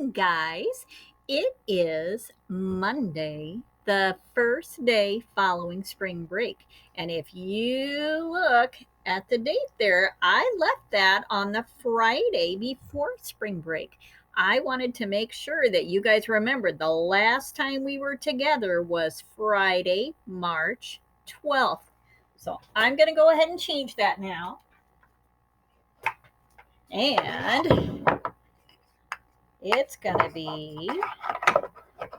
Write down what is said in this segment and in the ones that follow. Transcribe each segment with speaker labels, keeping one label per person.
Speaker 1: morning, guys. It is Monday, the first day following spring break. And if you look at the date there, I left that on the Friday before spring break. I wanted to make sure that you guys remembered the last time we were together was Friday, March 12th. So I'm going to go ahead and change that now. And it's going to be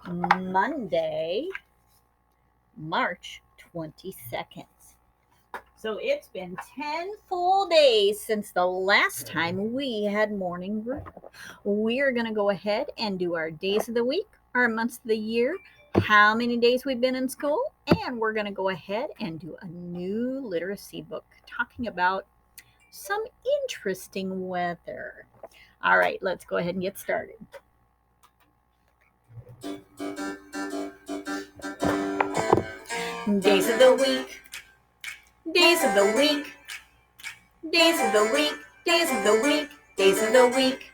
Speaker 1: Monday, March 22nd. So it's been 10 full days since the last time we had morning group. We're going to go ahead and do our days of the week, our months of the year, how many days we've been in school, and we're going to go ahead and do a new literacy book talking about some interesting weather. All right, let's go ahead and get started. Days of the week, days of the week, days of the week, days of the week, days of the week.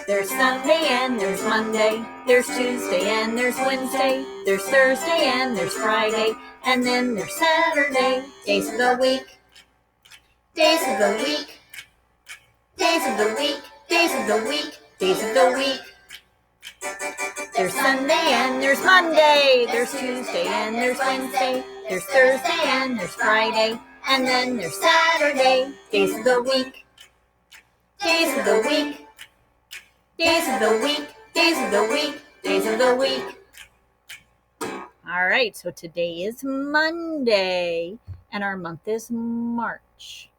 Speaker 1: There's Sunday and there's Monday, there's Tuesday and there's Wednesday, there's Thursday and there's Friday, and then there's Saturday. Days of the week, days of the week, days of the week, days of the week, days of the week. There's Sunday and there's Monday, there's Tuesday and there's Wednesday, there's Thursday and there's Friday, and then there's Saturday. Days of the week, days of the week, days of the week, days of the week, days of the week. All right, so today is Monday, and our month is March.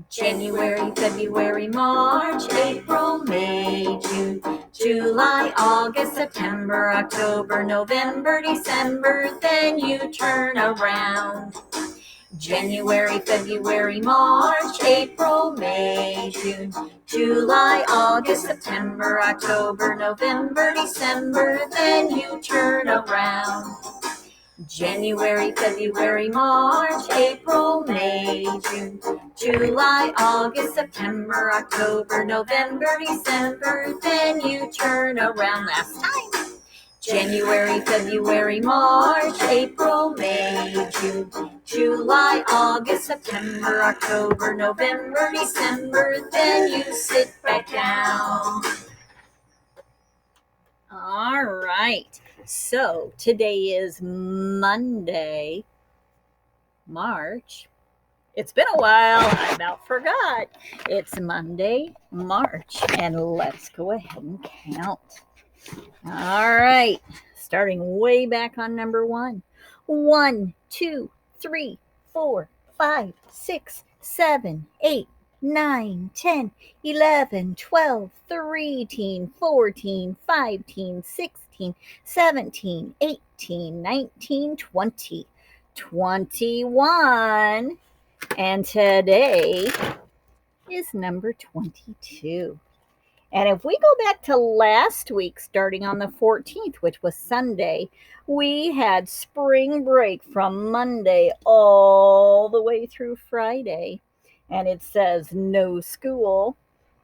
Speaker 1: January, February, March, April, May, June, July, August, September, October, November, December, then you turn around. January, February, March, April, May, June, July, August, September, October, November, December, then you turn around. January, February, March, April, May, June, July, August, September, October, November, December, then you turn around. Last time. January, February, March, April, May, June, July, August, September, October, November, December, then you sit back down. All right. So today is Monday, March. It's been a while. I about forgot. It's Monday, March. And let's go ahead and count. All right. Starting way back on number 1. 1, 2, 3, 4, 5, 6, 7, 8, 9, 10, 11, 12, 13, 14, 15, 16, 17, 18, 19, 20, 21. And today is number 22. And if we go back to last week, starting on the 14th, which was Sunday, we had spring break from Monday all the way through Friday. And it says no school.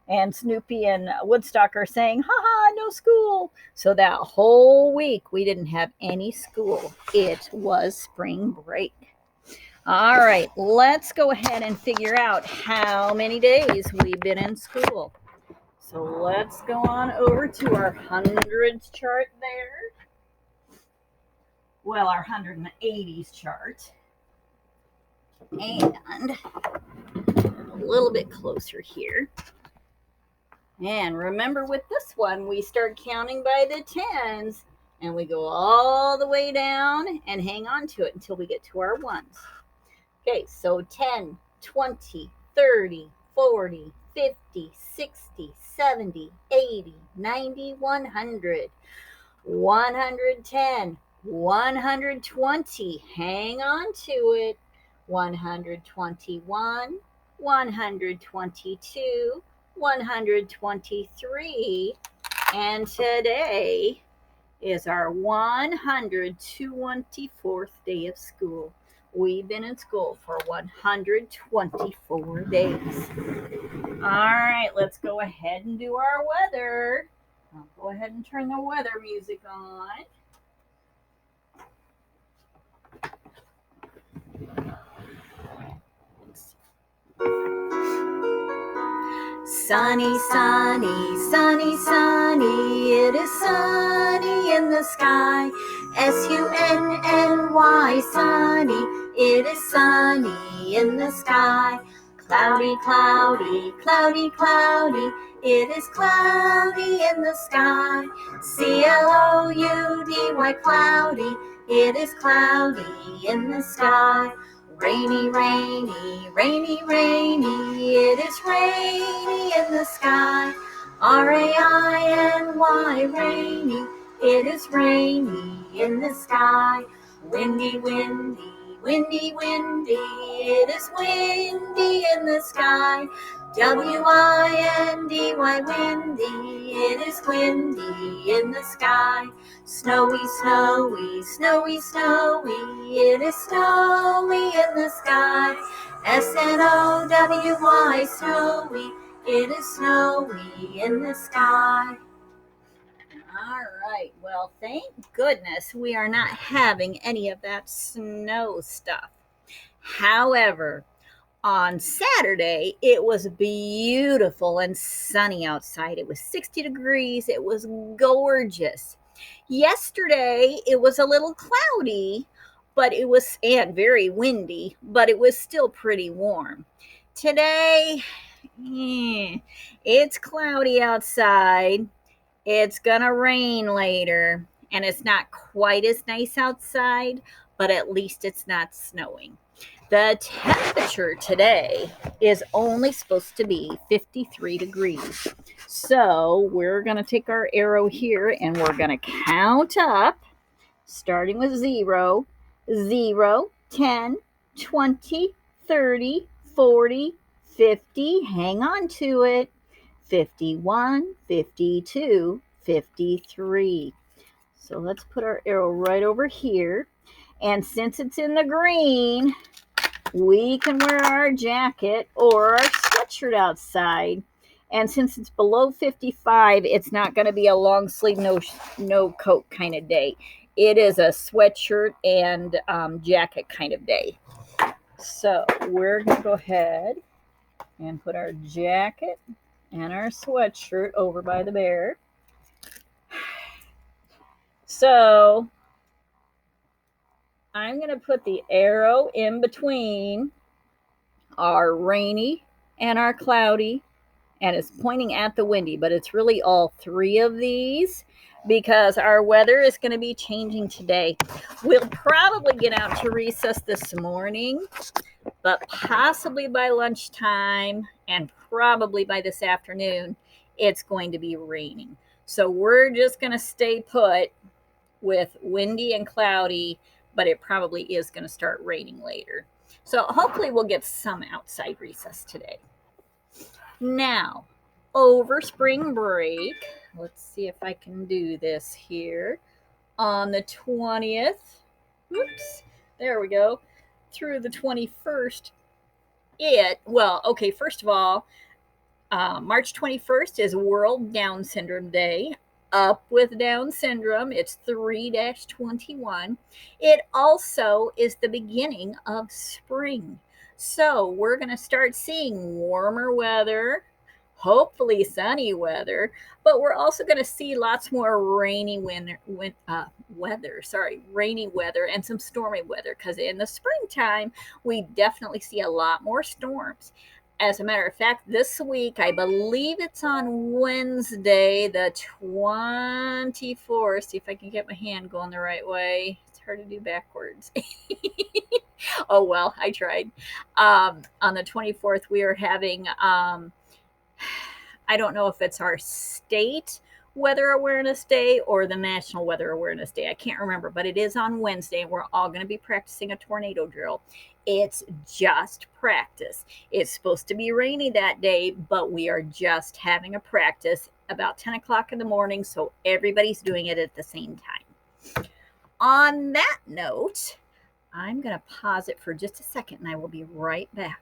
Speaker 1: And Snoopy and Woodstock are saying, haha, no school. So that whole week we didn't have any school. It was spring break. All right, let's go ahead and figure out how many days we've been in school. So let's go on over to our hundreds chart there. Well, our 180s chart. And a little bit closer here. And remember with this one, we start counting by the tens. And we go all the way down and hang on to it until we get to our ones. Okay, so 10, 20, 30, 40, 50, 60, 70, 80, 90, 100, 110, 120. Hang on to it. 121, 122, 123. And today is our 124th day of school. We've been in school for 124 days. All right, let's go ahead and do our weather. I'll go ahead and turn the weather music on. Sunny, sunny, sunny, sunny. It is sunny in the sky. sunny, sunny. It is sunny in the sky. Cloudy, cloudy, cloudy, cloudy. It is cloudy in the sky. cloudy, cloudy. It is cloudy in the sky. Rainy, rainy, rainy, rainy. It is rainy in the sky. rainy, rainy. It is rainy in the sky. Windy, windy, windy, windy. It is windy in the sky. windy, windy. It is windy in the sky. Snowy, snowy, snowy, snowy. It is snowy in the sky. snowy, snowy. It is snowy in the sky. All right. Well, thank goodness we are not having any of that snow stuff. However, on Saturday, it was beautiful and sunny outside. It was 60 degrees. It was gorgeous. Yesterday, it was a little cloudy, but it was and very windy, but it was still pretty warm. Today, it's cloudy outside. It's gonna rain later, and it's not quite as nice outside, but at least it's not snowing. The temperature today is only supposed to be 53 degrees. So we're going to take our arrow here and we're going to count up, starting with 0, 0, 10, 20, 30, 40, 50. Hang on to it. 51, 52, 53. So let's put our arrow right over here. And since it's in the green, we can wear our jacket or our sweatshirt outside. And since it's below 55, it's not going to be a long sleeve, no coat kind of day. It is a sweatshirt and jacket kind of day. So we're going to go ahead and put our jacket and our sweatshirt over by the bear. So I'm going to put the arrow in between our rainy and our cloudy, and it's pointing at the windy, but it's really all three of these because our weather is going to be changing today. We'll probably get out to recess this morning, but possibly by lunchtime and probably by this afternoon, it's going to be raining. So we're just going to stay put with windy and cloudy, but it probably is going to start raining later. So hopefully we'll get some outside recess today. Now, over spring break, let's see if I can do this here. On the 20th, there we go, through the 21st, first of all, March 21st is World Down Syndrome Day. Up with Down Syndrome, it's 3-21. It also is the beginning of spring. So we're going to start seeing warmer weather, hopefully sunny weather, but we're also going to see lots more rainy weather and some stormy weather, because in the springtime, we definitely see a lot more storms. As a matter of fact, this week, I believe it's on Wednesday, the 24th. See if I can get my hand going the right way. It's hard to do backwards. Oh, well, I tried. On the 24th, we are having, I don't know if it's our state Weather Awareness Day or the National Weather Awareness Day. I can't remember, but it is on Wednesday, and we're all going to be practicing a tornado drill. It's just practice. It's supposed to be rainy that day, but we are just having a practice about 10 o'clock in the morning, so everybody's doing it at the same time. On that note, I'm going to pause it for just a second and I will be right back.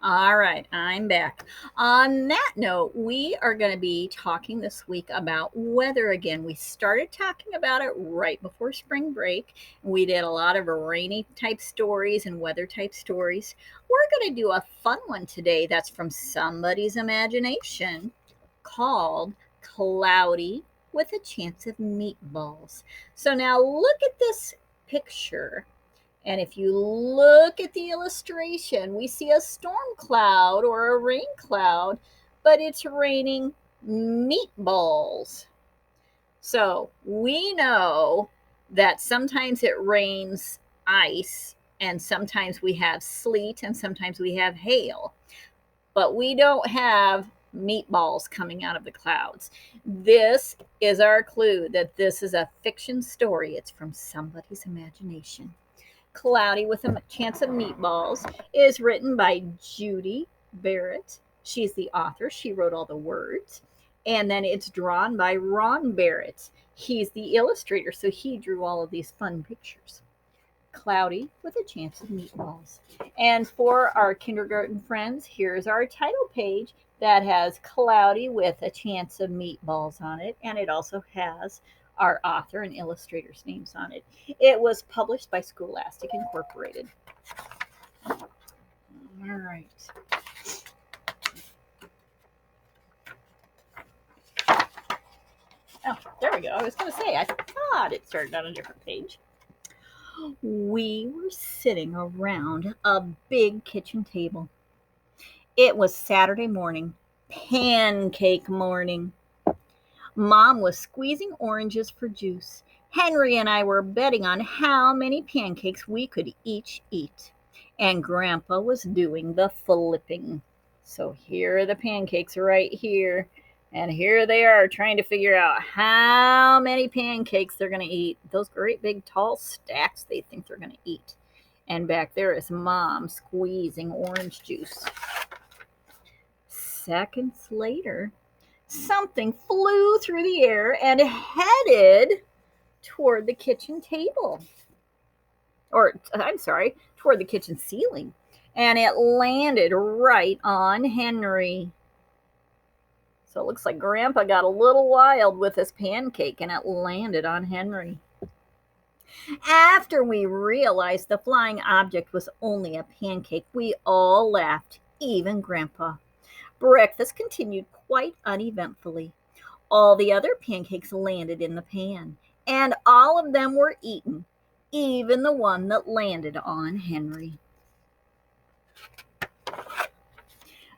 Speaker 1: All right, I'm back. On that note, we are going to be talking this week about weather again. We started talking about it right before spring break. We did a lot of rainy type stories and weather type stories. We're going to do a fun one today that's from somebody's imagination called Cloudy with a Chance of Meatballs. So now look at this picture. And if you look at the illustration, we see a storm cloud or a rain cloud, but it's raining meatballs. So we know that sometimes it rains ice, and sometimes we have sleet, and sometimes we have hail, but we don't have meatballs coming out of the clouds. This is our clue that this is a fiction story. It's from somebody's imagination. Cloudy with a Chance of Meatballs is written by Judy Barrett. She's the author. She wrote all the words. And then it's drawn by Ron Barrett. He's the illustrator, so he drew all of these fun pictures. Cloudy with a Chance of Meatballs. And for our kindergarten friends, here's our title page that has Cloudy with a Chance of Meatballs on it. And it also has our author and illustrator's names on it. It was published by Scholastic Incorporated. All right. Oh, there we go. I was going to say, I thought it started on a different page. We were sitting around a big kitchen table. It was Saturday morning, pancake morning. Mom was squeezing oranges for juice. Henry and I were betting on how many pancakes we could each eat. And Grandpa was doing the flipping. So here are the pancakes right here. And here they are trying to figure out how many pancakes they're going to eat. Those great big tall stacks they think they're going to eat. And back there is Mom squeezing orange juice. Seconds later, something flew through the air and headed toward the kitchen table. Or, I'm sorry, toward the kitchen ceiling. And it landed right on Henry. So it looks like Grandpa got a little wild with his pancake and it landed on Henry. After we realized the flying object was only a pancake, we all laughed, even Grandpa. Breakfast continued quite uneventfully. All the other pancakes landed in the pan, and all of them were eaten, even the one that landed on Henry.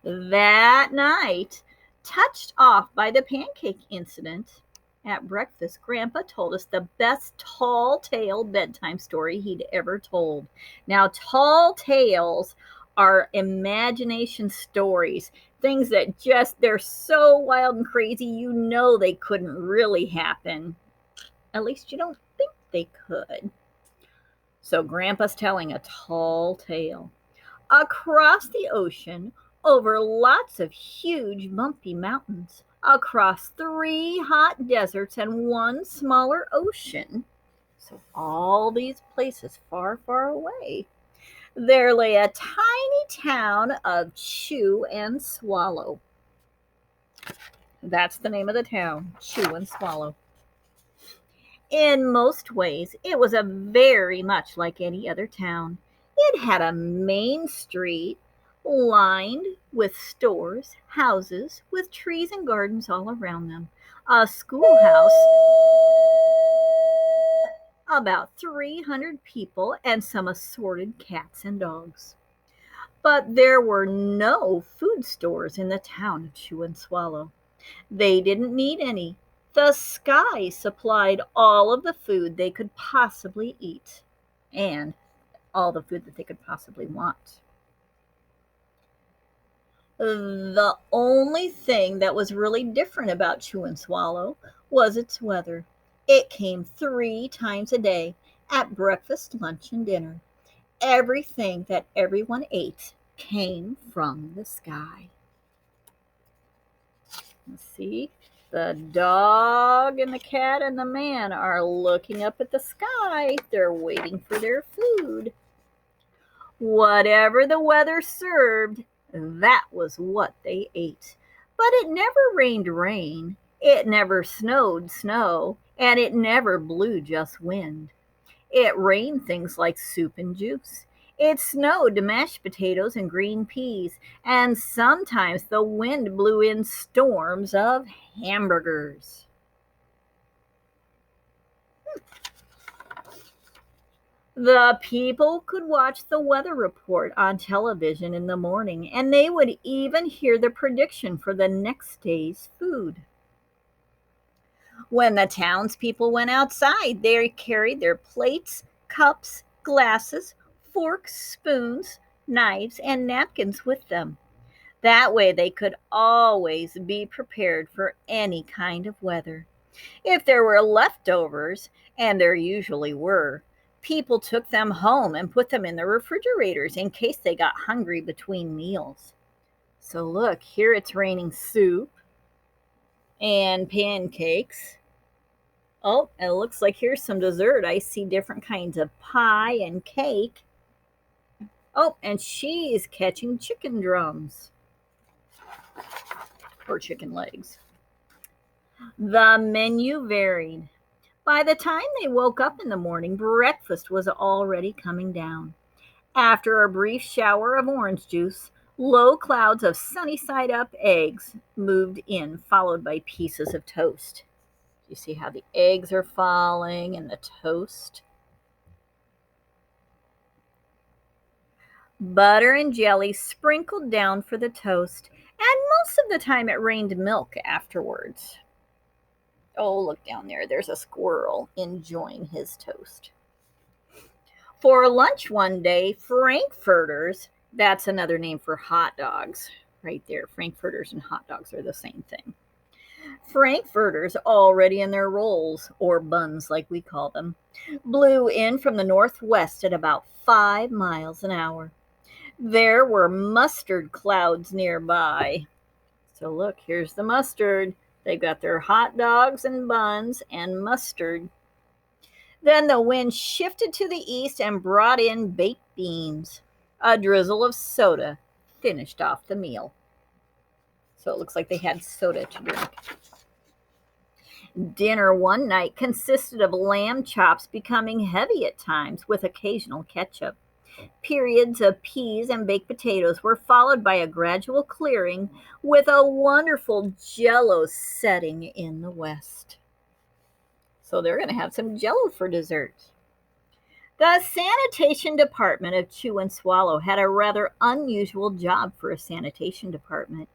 Speaker 1: That night, touched off by the pancake incident, at breakfast, Grandpa told us the best tall tale bedtime story he'd ever told. Now, tall tales are imagination stories, things that they're so wild and crazy, you know they couldn't really happen. At least you don't think they could. So Grandpa's telling a tall tale. Across the ocean, over lots of huge bumpy mountains, across 3 hot deserts and 1 smaller ocean, so all these places far, far away, there lay a tiny town of Chew and Swallow. That's the name of the town, Chew and Swallow. In most ways, it was very much like any other town. It had a main street lined with stores, houses, with trees and gardens all around them, a schoolhouse, about 300 people, and some assorted cats and dogs. But there were no food stores in the town of Chew and Swallow. They didn't need any. The sky supplied all of the food they could possibly eat, and all the food that they could possibly want. The only thing that was really different about Chew and Swallow was its weather. It came 3 times a day, at breakfast, lunch, and dinner. Everything that everyone ate came from the sky. Let's see. The dog and the cat and the man are looking up at the sky. They're waiting for their food. Whatever the weather served, that was what they ate. But it never rained rain, it never snowed snow, and it never blew just wind. It rained things like soup and juice. It snowed mashed potatoes and green peas, and sometimes the wind blew in storms of hamburgers. The people could watch the weather report on television in the morning, and they would even hear the prediction for the next day's food. When the townspeople went outside, they carried their plates, cups, glasses, forks, spoons, knives, and napkins with them. That way they could always be prepared for any kind of weather. If there were leftovers, and there usually were, people took them home and put them in the refrigerators in case they got hungry between meals. So look, here it's raining soup and pancakes. Oh, it looks like here's some dessert. I see different kinds of pie and cake. Oh, and she's catching chicken drums or chicken legs. The menu varied. By the time they woke up in the morning, breakfast was already coming down. After a brief shower of orange juice, low clouds of sunny side up eggs moved in, followed by pieces of toast. You see how the eggs are falling and the toast? Butter and jelly sprinkled down for the toast, and most of the time it rained milk afterwards. Oh, look down there. There's a squirrel enjoying his toast. For lunch one day, frankfurters, that's another name for hot dogs, right there. Frankfurters and hot dogs are the same thing. Frankfurters, already in their rolls, or buns like we call them, blew in from the northwest at about 5 miles an hour. There were mustard clouds nearby. So look, here's the mustard. They've got their hot dogs and buns and mustard. Then the wind shifted to the east and brought in baked beans. A drizzle of soda finished off the meal. So it looks like they had soda to drink. Dinner one night consisted of lamb chops becoming heavy at times with occasional ketchup. Periods of peas and baked potatoes were followed by a gradual clearing with a wonderful jello setting in the west. So they're going to have some jello for dessert. The sanitation department of Chew and Swallow had a rather unusual job for a sanitation department.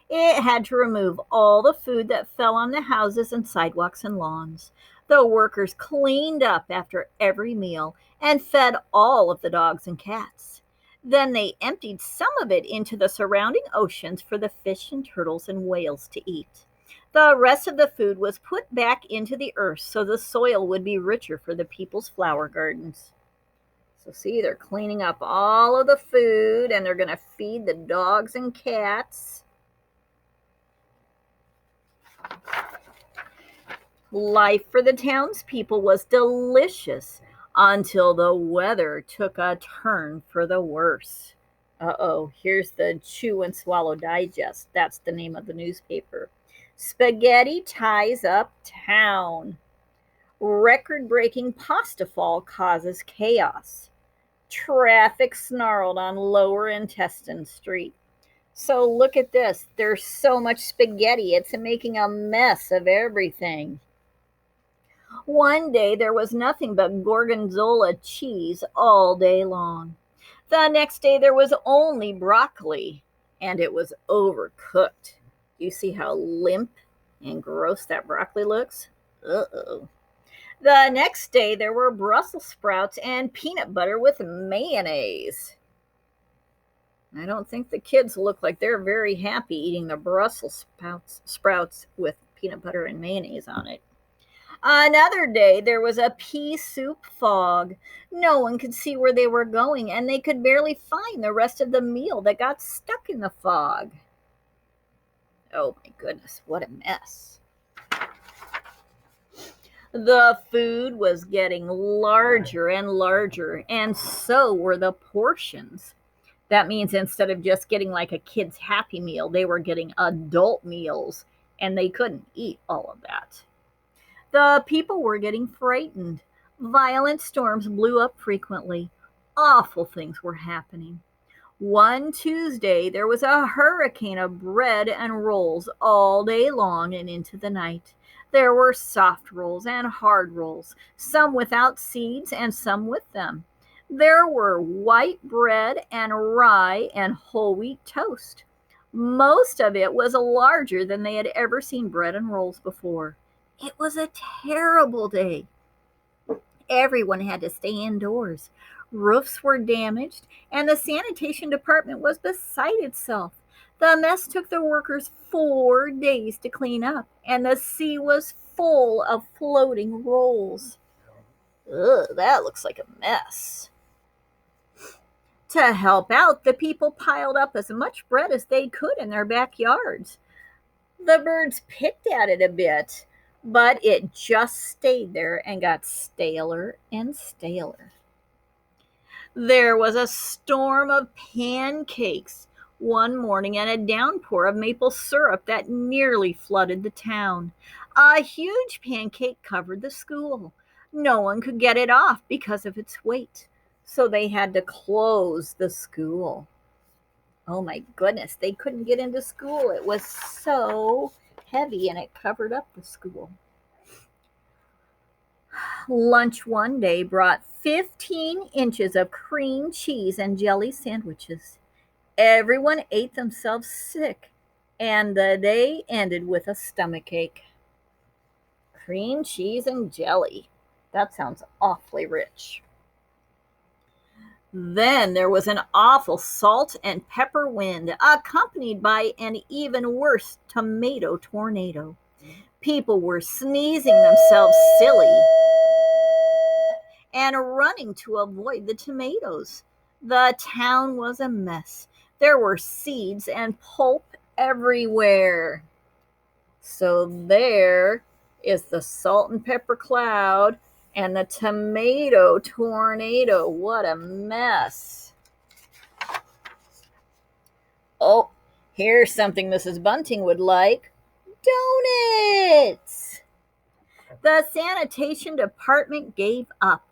Speaker 1: It had to remove all the food that fell on the houses and sidewalks and lawns. The workers cleaned up after every meal and fed all of the dogs and cats. Then they emptied some of it into the surrounding oceans for the fish and turtles and whales to eat. The rest of the food was put back into the earth so the soil would be richer for the people's flower gardens. So see, they're cleaning up all of the food and they're going to feed the dogs and cats. Life for the townspeople was delicious until the weather took a turn for the worse. Uh-oh, here's the Chew and Swallow Digest. That's the name of the newspaper. Spaghetti ties up town. Record-breaking pasta fall causes chaos. Traffic snarled on Lower Intestine Street. So look at this. There's so much spaghetti. It's making a mess of everything. One day there was nothing but gorgonzola cheese all day long. The next day there was only broccoli, and it was overcooked. You see how limp and gross that broccoli looks? Uh-oh. The next day there were Brussels sprouts and peanut butter with mayonnaise. I don't think the kids look like they're very happy eating the Brussels sprouts with peanut butter and mayonnaise on it. Another day, there was a pea soup fog. No one could see where they were going, and they could barely find the rest of the meal that got stuck in the fog. Oh my goodness, what a mess. The food was getting larger and larger, and so were the portions. That means instead of just getting like a kid's happy meal, they were getting adult meals, and they couldn't eat all of that. The people were getting frightened. Violent storms blew up frequently. Awful things were happening. One Tuesday, there was a hurricane of bread and rolls all day long and into the night. There were soft rolls and hard rolls, some without seeds and some with them. There were white bread and rye and whole wheat toast. Most of it was larger than they had ever seen bread and rolls before. It was a terrible day. Everyone had to stay indoors. Roofs were damaged, and the sanitation department was beside itself. The mess took the workers 4 days to clean up, and the sea was full of floating rolls. Ugh, that looks like a mess. To help out, the people piled up as much bread as they could in their backyards. The birds picked at it a bit, but it just stayed there and got staler and staler. There was a storm of pancakes one morning and a downpour of maple syrup that nearly flooded the town. A huge pancake covered the school. No one could get it off because of its weight, so they had to close the school. Oh my goodness, they couldn't get into school. It was so heavy and it covered up the school. Lunch one day brought 15 inches of cream cheese and jelly sandwiches. Everyone ate themselves sick, and the day ended with a stomachache. Cream cheese and jelly. That sounds awfully rich. Then there was an awful salt and pepper wind, accompanied by an even worse tomato tornado. People were sneezing themselves silly and running to avoid the tomatoes. The town was a mess. There were seeds and pulp everywhere. So there is the salt and pepper cloud and the tomato tornado. What a mess. Oh, here's something Mrs. Bunting would like. Donuts! The sanitation department gave up.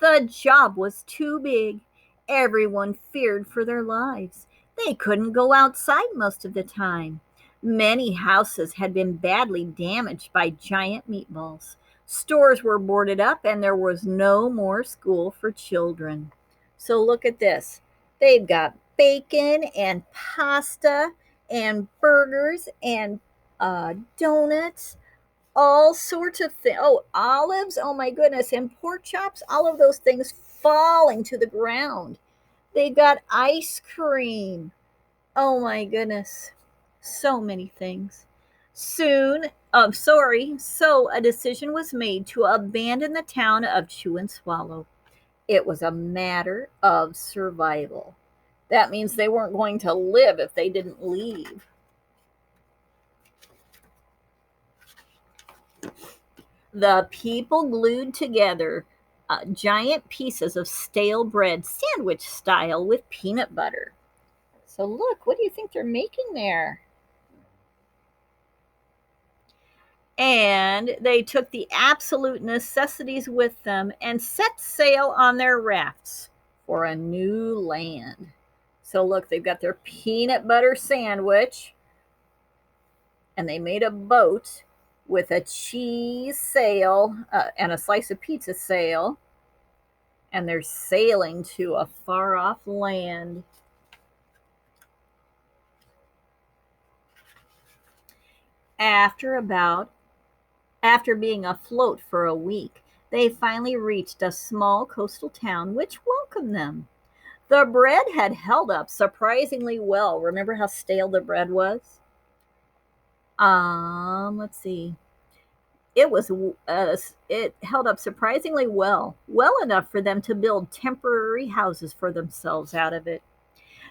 Speaker 1: The job was too big. Everyone feared for their lives. They couldn't go outside most of the time. Many houses had been badly damaged by giant meatballs. Stores were boarded up, and there was no more school for children. So look at this. They've got bacon and pasta and burgers and donuts, all sorts of things. Oh, olives, oh my goodness, and pork chops, all of those things falling to the ground. They've got ice cream. Oh my goodness, so many things. So a decision was made to abandon the town of Chew and Swallow. It was a matter of survival. That means they weren't going to live if they didn't leave. The people glued together giant pieces of stale bread, sandwich style, with peanut butter. So look, what do you think they're making there? And they took the absolute necessities with them and set sail on their rafts for a new land. So look, they've got their peanut butter sandwich, and they made a boat with a cheese sail and a slice of pizza sail, and they're sailing to a far-off land. After being afloat for a week, they finally reached a small coastal town which welcomed them. The bread had held up surprisingly well. Remember how stale the bread was? Let's see. It held up surprisingly well enough for them to build temporary houses for themselves out of it.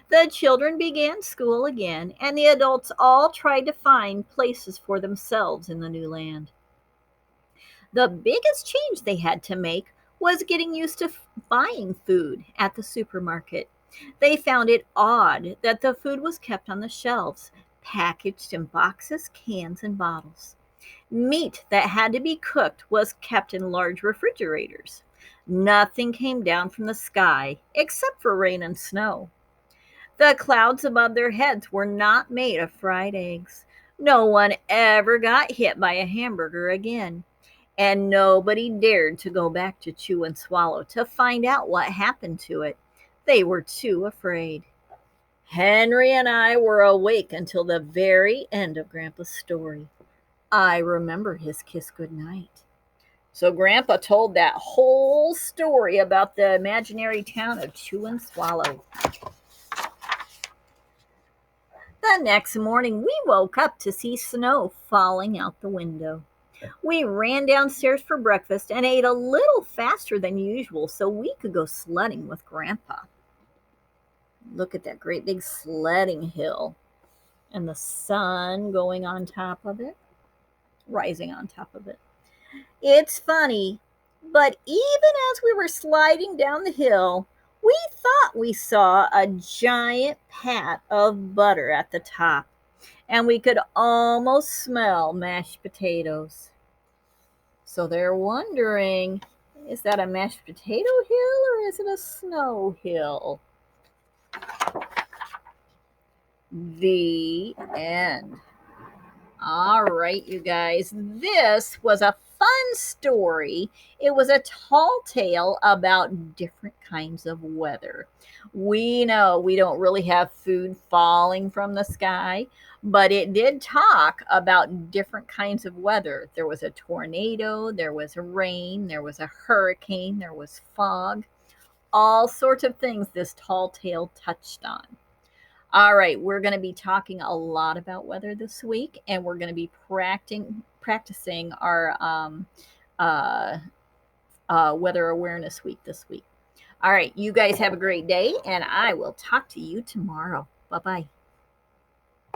Speaker 1: The children began school again, and the adults all tried to find places for themselves in the new land. The biggest change they had to make was getting used to buying food at the supermarket. They found it odd that the food was kept on the shelves, packaged in boxes, cans, and bottles. Meat that had to be cooked was kept in large refrigerators. Nothing came down from the sky except for rain and snow. The clouds above their heads were not made of fried eggs. No one ever got hit by a hamburger again. And nobody dared to go back to Chew and Swallow to find out what happened to it. They were too afraid. Henry and I were awake until the very end of Grandpa's story. I remember his kiss goodnight. So Grandpa told that whole story about the imaginary town of Chew and Swallow. The next morning, we woke up to see snow falling out the window. We ran downstairs for breakfast and ate a little faster than usual so we could go sledding with Grandpa. Look at that great big sledding hill and the sun going on top of it, rising on top of it. It's funny, but even as we were sliding down the hill, we thought we saw a giant pat of butter at the top, and we could almost smell mashed potatoes. So they're wondering, is that a mashed potato hill or is it a snow hill? The end. All right, you guys, this was a fun story. It was a tall tale about different kinds of weather. We know we don't really have food falling from the sky, but it did talk about different kinds of weather. There was a tornado, there was rain, there was a hurricane, there was fog, all sorts of things this tall tale touched on. All right, we're going to be talking a lot about weather this week, and we're going to be practicing our weather awareness week this week. All right, you guys have a great day, and I will talk to you tomorrow. Bye-bye.